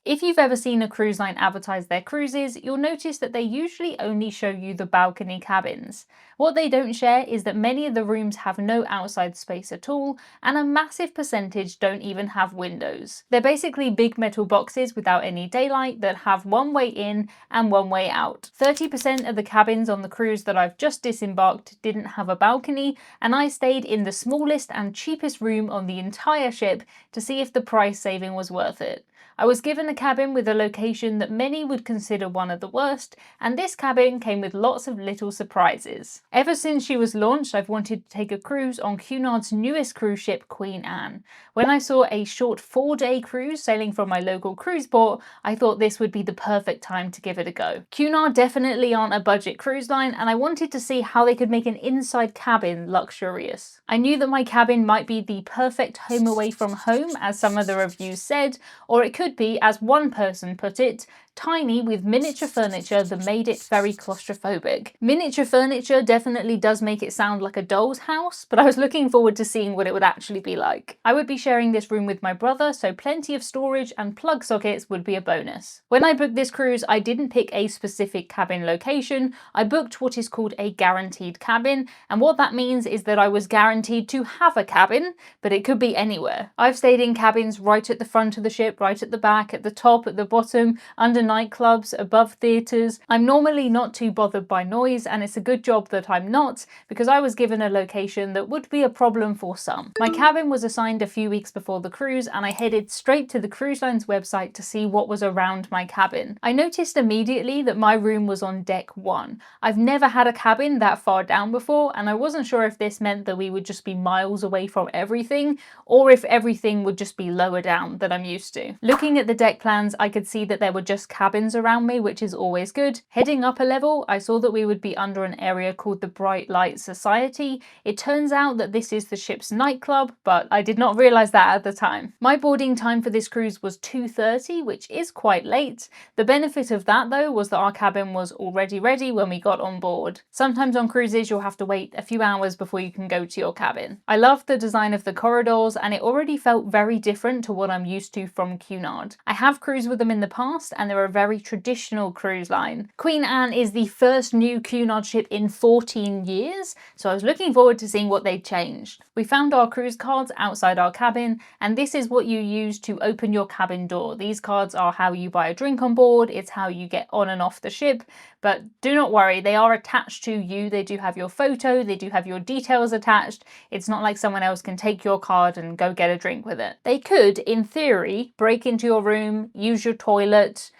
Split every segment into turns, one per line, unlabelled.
If you've ever seen a cruise line advertise their cruises, you'll notice that they usually only show you the balcony cabins. What they don't share is that many of the rooms have no outside space at all, and a massive percentage don't even have windows. They're basically big metal boxes without any daylight that have one way in and one way out. 30% of the cabins on the cruise that I've just disembarked didn't have a balcony, and I stayed in the smallest and cheapest room on the entire ship to see if the price saving was worth it. I was given a cabin with a location that many would consider one of the worst, and this cabin came with lots of little surprises. Ever since she was launched, I've wanted to take a cruise on Cunard's newest cruise ship, Queen Anne. When I saw a short 4-day cruise sailing from my local cruise port, I thought this would be the perfect time to give it a go. Cunard definitely aren't a budget cruise line, and I wanted to see how they could make an inside cabin luxurious. I knew that my cabin might be the perfect home away from home, as some of the reviews said, or it could be, as one person put it, tiny with miniature furniture that made it very claustrophobic. Miniature furniture definitely does make it sound like a doll's house, but I was looking forward to seeing what it would actually be like. I would be sharing this room with my brother, so plenty of storage and plug sockets would be a bonus. When I booked this cruise, I didn't pick a specific cabin location. I booked what is called a guaranteed cabin, and what that means is that I was guaranteed to have a cabin, but it could be anywhere. I've stayed in cabins right at the front of the ship, right at the back, at the top, at the bottom, under nightclubs, above theatres. I'm normally not too bothered by noise, and it's a good job that I'm not, because I was given a location that would be a problem for some. My cabin was assigned a few weeks before the cruise, and I headed straight to the cruise line's website to see what was around my cabin. I noticed immediately that my room was on deck 1. I've never had a cabin that far down before, and I wasn't sure if this meant that we would just be miles away from everything, or if everything would just be lower down than I'm used to. Looking at the deck plans, I could see that there were just cabins around me, which is always good. Heading up a level, I saw that we would be under an area called the Bright Light Society. It turns out that this is the ship's nightclub, but I did not realise that at the time. My boarding time for this cruise was 2:30, which is quite late. The benefit of that though was that our cabin was already ready when we got on board. Sometimes on cruises you'll have to wait a few hours before you can go to your cabin. I loved the design of the corridors, and it already felt very different to what I'm used to from Cunard. I have cruised with them in the past, and they're a very traditional cruise line. Queen Anne is the first new Cunard ship in 14 years, so I was looking forward to seeing what they'd changed. We found our cruise cards outside our cabin, and this is what you use to open your cabin door. These cards are how you buy a drink on board, it's how you get on and off the ship, but do not worry, they are attached to you. They do have your photo, they do have your details attached. It's not like someone else can take your card and go get a drink with it. They could, in theory, break into your room, use your toilet,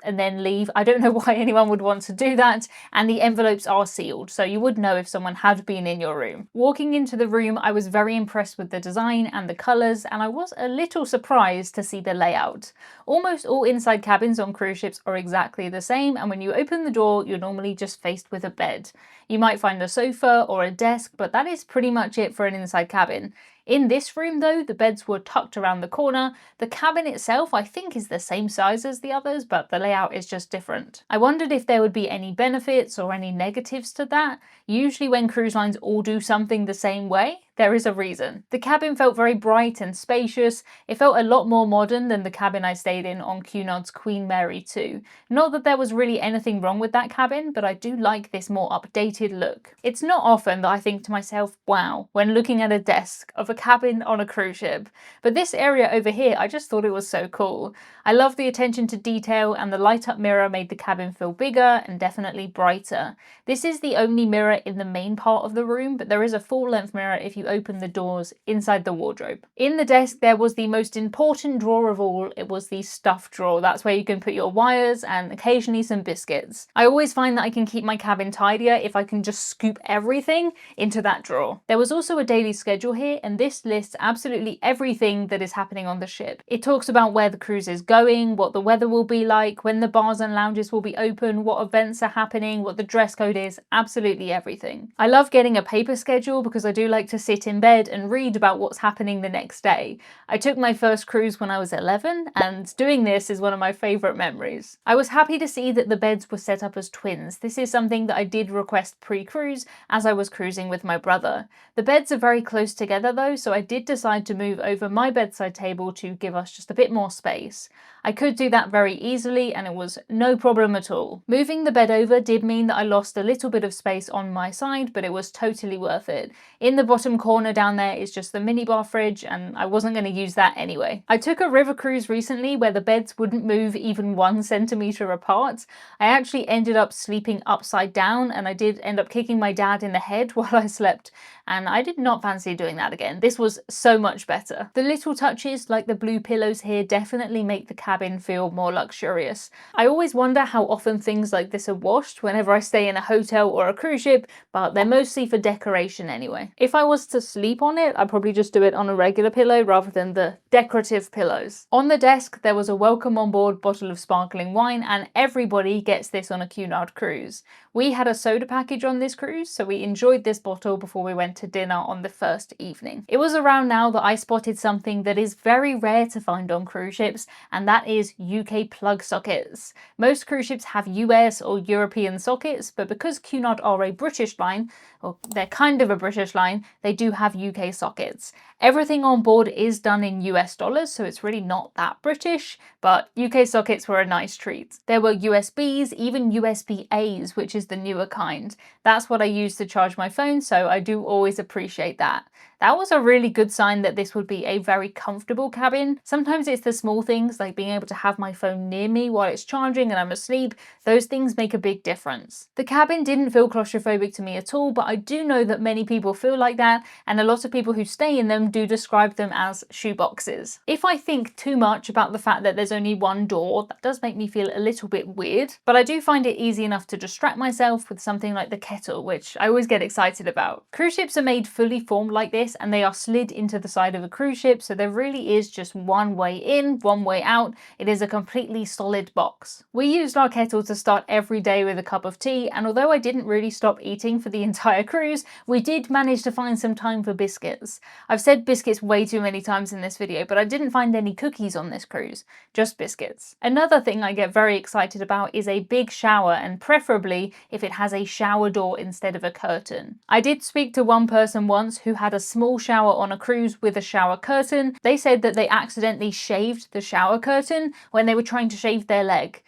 and then leave. I don't know why anyone would want to do that, and the envelopes are sealed, so you would know if someone had been in your room. Walking into the room, I was very impressed with the design and the colours, and I was a little surprised to see the layout. Almost all inside cabins on cruise ships are exactly the same, and when you open the door, you're normally just faced with a bed. You might find a sofa or a desk, but that is pretty much it for an inside cabin. In this room though, the beds were tucked around the corner. The cabin itself I think is the same size as the others, but the layout is just different. I wondered if there would be any benefits or any negatives to that. Usually when cruise lines all do something the same way, there is a reason. The cabin felt very bright and spacious. It felt a lot more modern than the cabin I stayed in on Cunard's Queen Mary 2. Not that there was really anything wrong with that cabin, but I do like this more updated look. It's not often that I think to myself, wow, when looking at a desk of a cabin on a cruise ship. But this area over here, I just thought it was so cool. I love the attention to detail, and the light up mirror made the cabin feel bigger and definitely brighter. This is the only mirror in the main part of the room, but there is a full length mirror if you open the doors inside the wardrobe. In the desk there was the most important drawer of all. It was the stuff drawer. That's where you can put your wires and occasionally some biscuits. I always find that I can keep my cabin tidier if I can just scoop everything into that drawer. There was also a daily schedule here, and this lists absolutely everything that is happening on the ship. It talks about where the cruise is going, what the weather will be like, when the bars and lounges will be open, what events are happening, what the dress code is, absolutely everything. I love getting a paper schedule because I do like to sit sit in bed and read about what's happening the next day. I took my first cruise when I was 11, and doing this is one of my favourite memories. I was happy to see that the beds were set up as twins. This is something that I did request pre-cruise as I was cruising with my brother. The beds are very close together though, so I did decide to move over my bedside table to give us just a bit more space. I could do that very easily and it was no problem at all. Moving the bed over did mean that I lost a little bit of space on my side, but it was totally worth it. In the bottom corner down there is just the minibar fridge and I wasn't going to use that anyway. I took a river cruise recently where the beds wouldn't move even 1 centimetre apart. I actually ended up sleeping upside down and I did end up kicking my dad in the head while I slept, and I did not fancy doing that again. This was so much better. The little touches like the blue pillows here definitely make the cabin feel more luxurious. I always wonder how often things like this are washed whenever I stay in a hotel or a cruise ship, but they're mostly for decoration anyway. If I was to sleep on it, I'd probably just do it on a regular pillow rather than the decorative pillows. On the desk, there was a welcome on board bottle of sparkling wine, and everybody gets this on a Cunard cruise. We had a soda package on this cruise, so we enjoyed this bottle before we went to dinner on the first evening. It was around now that I spotted something that is very rare to find on cruise ships, and that is UK plug sockets. Most cruise ships have US or European sockets, but because Cunard are a British line, or they're kind of a British line, they do have UK sockets. Everything on board is done in US dollars, so it's really not that British, but UK sockets were a nice treat. There were USBs, even USB-As, which is the newer kind. That's what I use to charge my phone, so I do always appreciate that. That was a really good sign that this would be a very comfortable cabin. Sometimes it's the small things, like being able to have my phone near me while it's charging and I'm asleep. Those things make a big difference. The cabin didn't feel claustrophobic to me at all, but I do know that many people feel like that, and a lot of people who stay in them do describe them as shoeboxes. If I think too much about the fact that there's only one door, that does make me feel a little bit weird, but I do find it easy enough to distract myself with something like the kettle, which I always get excited about. Cruise ships are made fully formed like this, and they are slid into the side of a cruise ship, so there really is just one way in, one way out. It is a completely solid box. We used our kettle to start every day with a cup of tea, and although I didn't really stop eating for the entire cruise, we did manage to find some time for biscuits. I've said biscuits way too many times in this video, but I didn't find any cookies on this cruise, just biscuits. Another thing I get very excited about is a big shower, and preferably if it has a shower door instead of a curtain. I did speak to one person once who had a small shower on a cruise with a shower curtain. They said that they accidentally shaved the shower curtain when they were trying to shave their leg.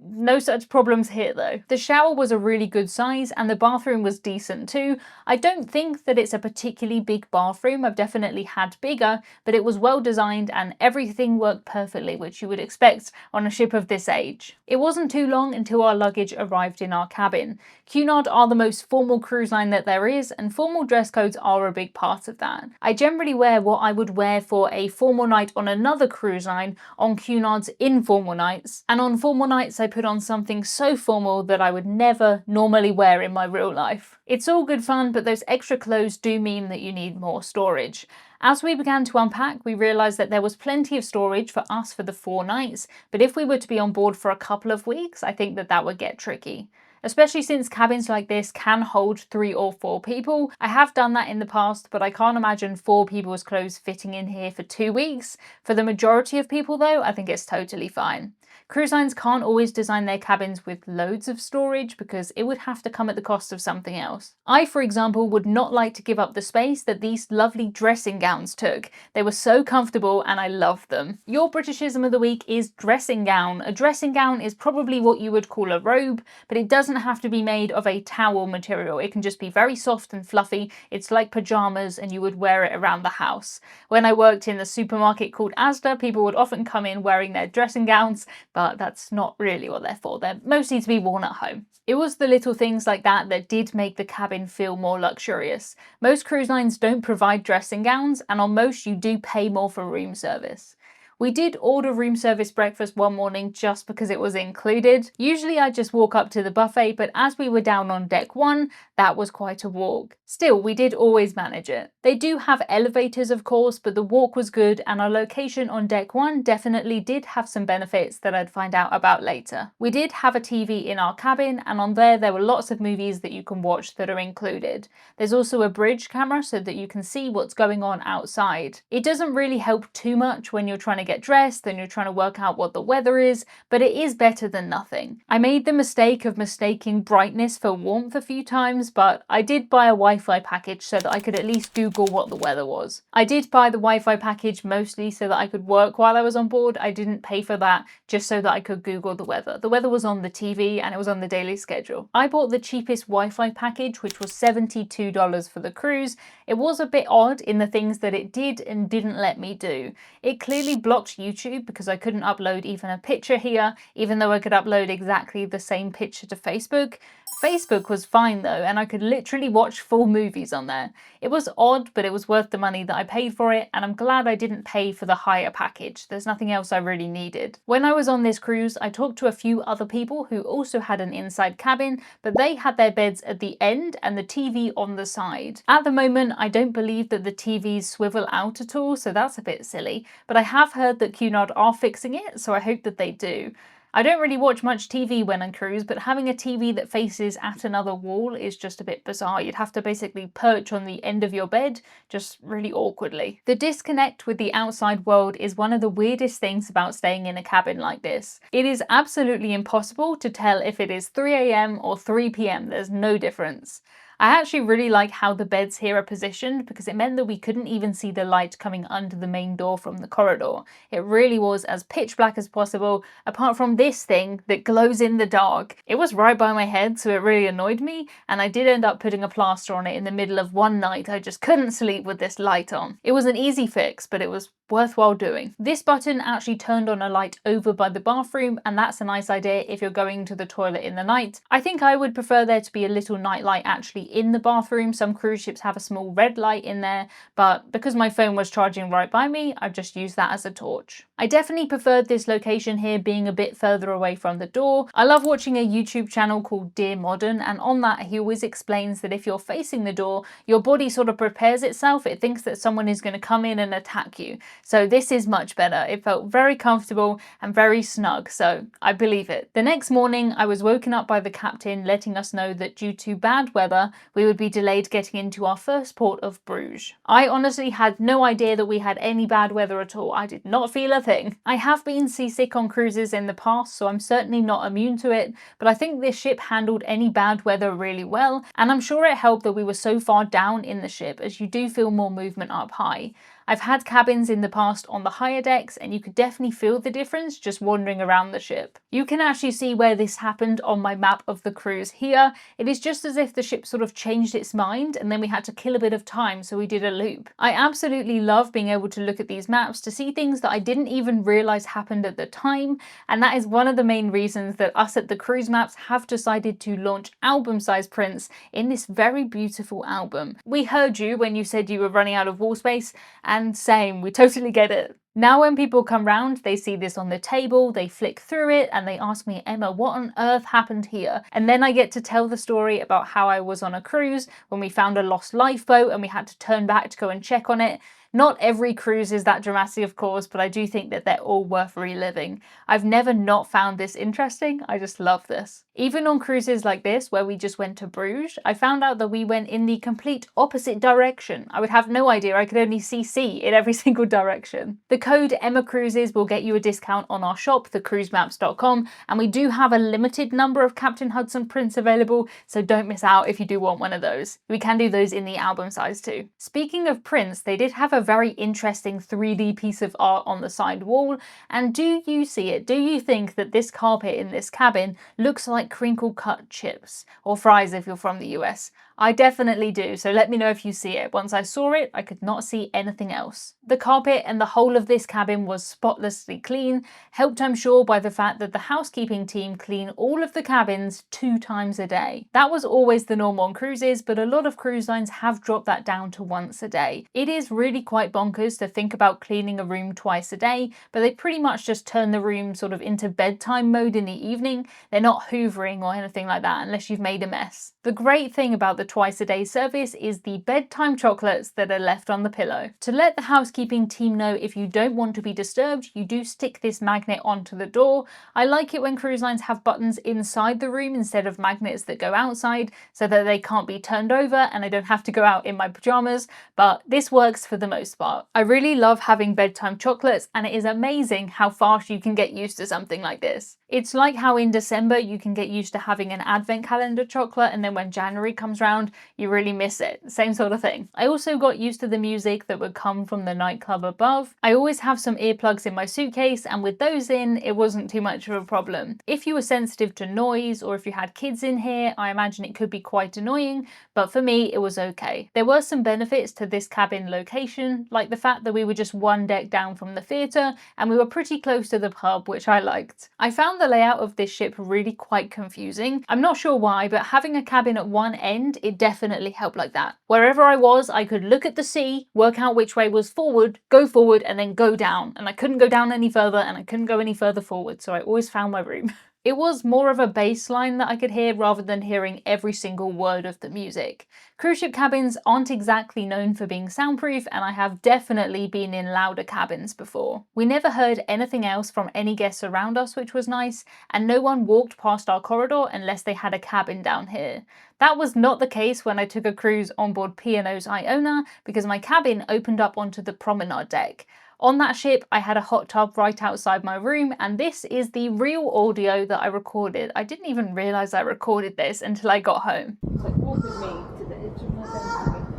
No such problems here though. The shower was a really good size and the bathroom was decent too. I don't think that it's a particularly big bathroom. I've definitely had bigger, but it was well designed and everything worked perfectly, which you would expect on a ship of this age. It wasn't too long until our luggage arrived in our cabin. Cunard are the most formal cruise line that there is, and formal dress codes are a big part of that. I generally wear what I would wear for a formal night on another cruise line on Cunard's informal nights, and on formal nights I put on something so formal that I would never normally wear in my real life. It's all good fun, but those extra clothes do mean that you need more storage. As we began to unpack, we realised that there was plenty of storage for us for the 4 nights, but if we were to be on board for a couple of weeks, I think that would get tricky. Especially since cabins like this can hold 3 or 4 people. I have done that in the past, but I can't imagine 4 people's clothes fitting in here for 2 weeks. For the majority of people though, I think it's totally fine. Cruise lines can't always design their cabins with loads of storage because it would have to come at the cost of something else. I, for example, would not like to give up the space that these lovely dressing gowns took. They were so comfortable and I loved them. Your Britishism of the week is dressing gown. A dressing gown is probably what you would call a robe, but it doesn't have to be made of a towel material. It can just be very soft and fluffy. It's like pajamas and you would wear it around the house. When I worked in the supermarket called Asda, people would often come in wearing their dressing gowns, but that's not really what they're for. They're mostly to be worn at home. It was the little things like that that did make the cabin feel more luxurious. Most cruise lines don't provide dressing gowns, and on most you do pay more for room service. We did order room service breakfast one morning just because it was included. Usually I just walk up to the buffet, but as we were down on deck 1, that was quite a walk. Still, we did always manage it. They do have elevators of course, but the walk was good and our location on deck 1 definitely did have some benefits that I'd find out about later. We did have a TV in our cabin and on there were lots of movies that you can watch that are included. There's also a bridge camera so that you can see what's going on outside. It doesn't really help too much when you're trying to get dressed and you're trying to work out what the weather is, but it is better than nothing. I made the mistake of mistaking brightness for warmth a few times, but I did buy a Wi-Fi package so that I could at least Google what the weather was. I did buy the Wi-Fi package mostly so that I could work while I was on board. I didn't pay for that, just so that I could Google the weather. The weather was on the TV and it was on the daily schedule. I bought the cheapest Wi-Fi package, which was $72 for the cruise. It was a bit odd in the things that it did and didn't let me do. It clearly blocked YouTube because I couldn't upload even a picture here, even though I could upload exactly the same picture to Facebook. Facebook was fine though, and I could literally watch full movies on there. It was odd, but it was worth the money that I paid for it, and I'm glad I didn't pay for the higher package. There's nothing else I really needed. When I was on this cruise, I talked to a few other people who also had an inside cabin, but they had their beds at the end and the TV on the side. At the moment, I don't believe that the TVs swivel out at all, so that's a bit silly, but I have heard that Cunard are fixing it, so I hope that they do. I don't really watch much TV when on cruise, but having a TV that faces at another wall is just a bit bizarre. You'd have to basically perch on the end of your bed, just really awkwardly. The disconnect with the outside world is one of the weirdest things about staying in a cabin like this. It is absolutely impossible to tell if it is 3 AM or 3 PM, there's no difference. I actually really like how the beds here are positioned because it meant that we couldn't even see the light coming under the main door from the corridor. It really was as pitch black as possible, apart from this thing that glows in the dark. It was right by my head, so it really annoyed me, and I did end up putting a plaster on it in the middle of one night. I just couldn't sleep with this light on. It was an easy fix, but it was worthwhile doing. This button actually turned on a light over by the bathroom, and that's a nice idea if you're going to the toilet in the night. I think I would prefer there to be a little night light actually in the bathroom. Some cruise ships have a small red light in there, but because my phone was charging right by me, I just used that as a torch. I definitely preferred this location here being a bit further away from the door. I love watching a YouTube channel called Dear Modern, and on that he always explains that if you're facing the door, your body sort of prepares itself. It thinks that someone is going to come in and attack you. So this is much better. It felt very comfortable and very snug, so I believe it. The next morning I was woken up by the captain letting us know that due to bad weather we would be delayed getting into our first port of Bruges. I honestly had no idea that we had any bad weather at all. I did not feel a thing. I have been seasick on cruises in the past, so I'm certainly not immune to it, but I think this ship handled any bad weather really well, and I'm sure it helped that we were so far down in the ship, as you do feel more movement up high. I've had cabins in the past on the higher decks and you could definitely feel the difference just wandering around the ship. You can actually see where this happened on my map of the cruise here. It is just as if the ship sort of changed its mind and then we had to kill a bit of time, so we did a loop. I absolutely love being able to look at these maps to see things that I didn't even realise happened at the time, and that is one of the main reasons that us at the Cruise Maps have decided to launch album size prints in this very beautiful album. We heard you when you said you were running out of wall space, and same, we totally get it. Now when people come round, they see this on the table, they flick through it and they ask me, Emma, what on earth happened here? And then I get to tell the story about how I was on a cruise when we found a lost lifeboat and we had to turn back to go and check on it. Not every cruise is that dramatic, of course, but I do think that they're all worth reliving. I've never not found this interesting. I just love this. Even on cruises like this, where we just went to Bruges, I found out that we went in the complete opposite direction. I would have no idea. I could only see sea in every single direction. The code Emma Cruises will get you a discount on our shop, thecruisemaps.com, and we do have a limited number of Captain Hudson prints available, so don't miss out if you do want one of those. We can do those in the album size too. Speaking of prints, they did have a very interesting 3D piece of art on the side wall, and do you see it? Do you think that this carpet in this cabin looks like crinkle cut chips, or fries if you're from the US? I definitely do, so let me know if you see it. Once I saw it, I could not see anything else. The carpet and the whole of this cabin was spotlessly clean, helped I'm sure by the fact that the housekeeping team clean all of the cabins 2 times a day. That was always the norm on cruises, but a lot of cruise lines have dropped that down to once a day. It is really quite bonkers to think about cleaning a room twice a day, but they pretty much just turn the room sort of into bedtime mode in the evening. They're not hoovering or anything like that unless you've made a mess. The great thing about the twice a day service is the bedtime chocolates that are left on the pillow. To let the housekeeping team know if you don't want to be disturbed, you do stick this magnet onto the door. I like it when cruise lines have buttons inside the room instead of magnets that go outside so that they can't be turned over and I don't have to go out in my pajamas, but this works for the most part. I really love having bedtime chocolates, and it is amazing how fast you can get used to something like this. It's like how in December you can get used to having an advent calendar chocolate, and then when January comes round you really miss it. Same sort of thing. I also got used to the music that would come from the nightclub above. I always have some earplugs in my suitcase, and with those in, it wasn't too much of a problem. If you were sensitive to noise or if you had kids in here, I imagine it could be quite annoying, but for me it was okay. There were some benefits to this cabin location, like the fact that we were just one deck down from the theatre and we were pretty close to the pub, which I liked. I found the layout of this ship really quite confusing. I'm not sure why, but having a cabin at one end, it definitely helped like that. Wherever I was, I could look at the sea, work out which way was forward, and then go down. And I couldn't go down any further and I couldn't go any further forward, so I always found my room. It was more of a bass line that I could hear rather than hearing every single word of the music. Cruise ship cabins aren't exactly known for being soundproof, and I have definitely been in louder cabins before. We never heard anything else from any guests around us, which was nice, and no one walked past our corridor unless they had a cabin down here. That was not the case when I took a cruise on board P&O's Iona, because my cabin opened up onto the promenade deck. On that ship, I had a hot tub right outside my room, and this is the real audio that I recorded. I didn't even realise I recorded this until I got home. It's like, walk with me to the edge of my bedroom.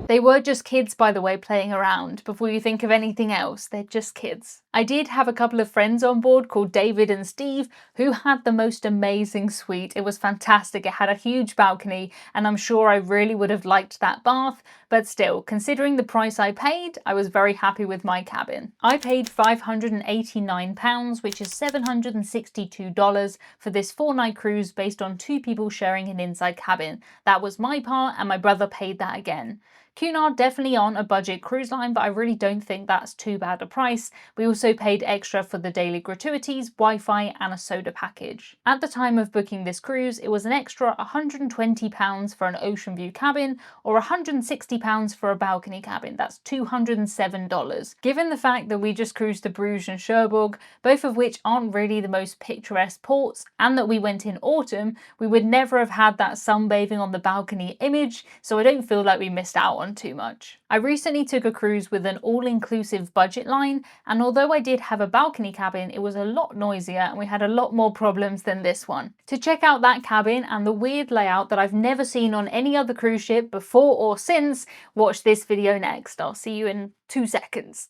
They were just kids, by the way, playing around. Before you think of anything else, they're just kids. I did have a couple of friends on board called David and Steve who had the most amazing suite. It was fantastic. It had a huge balcony, and I'm sure I really would have liked that bath, but still, considering the price I paid, I was very happy with my cabin. I paid £589, which is $762 for this 4-night cruise based on 2 people sharing an inside cabin. That was my part, and my brother paid that again. Cunard definitely on a budget cruise line, but I really don't think that's too bad a price. We also paid extra for the daily gratuities, Wi-Fi and a soda package. At the time of booking this cruise, it was an extra £120 for an ocean view cabin or £160 for a balcony cabin. That's $207. Given the fact that we just cruised to Bruges and Cherbourg, both of which aren't really the most picturesque ports, and that we went in autumn, we would never have had that sunbathing on the balcony image, so I don't feel like we missed out on too much. I recently took a cruise with an all-inclusive budget line, and although I did have a balcony cabin, it was a lot noisier and we had a lot more problems than this one. To check out that cabin and the weird layout that I've never seen on any other cruise ship before or since, watch this video next. I'll see you in 2 seconds.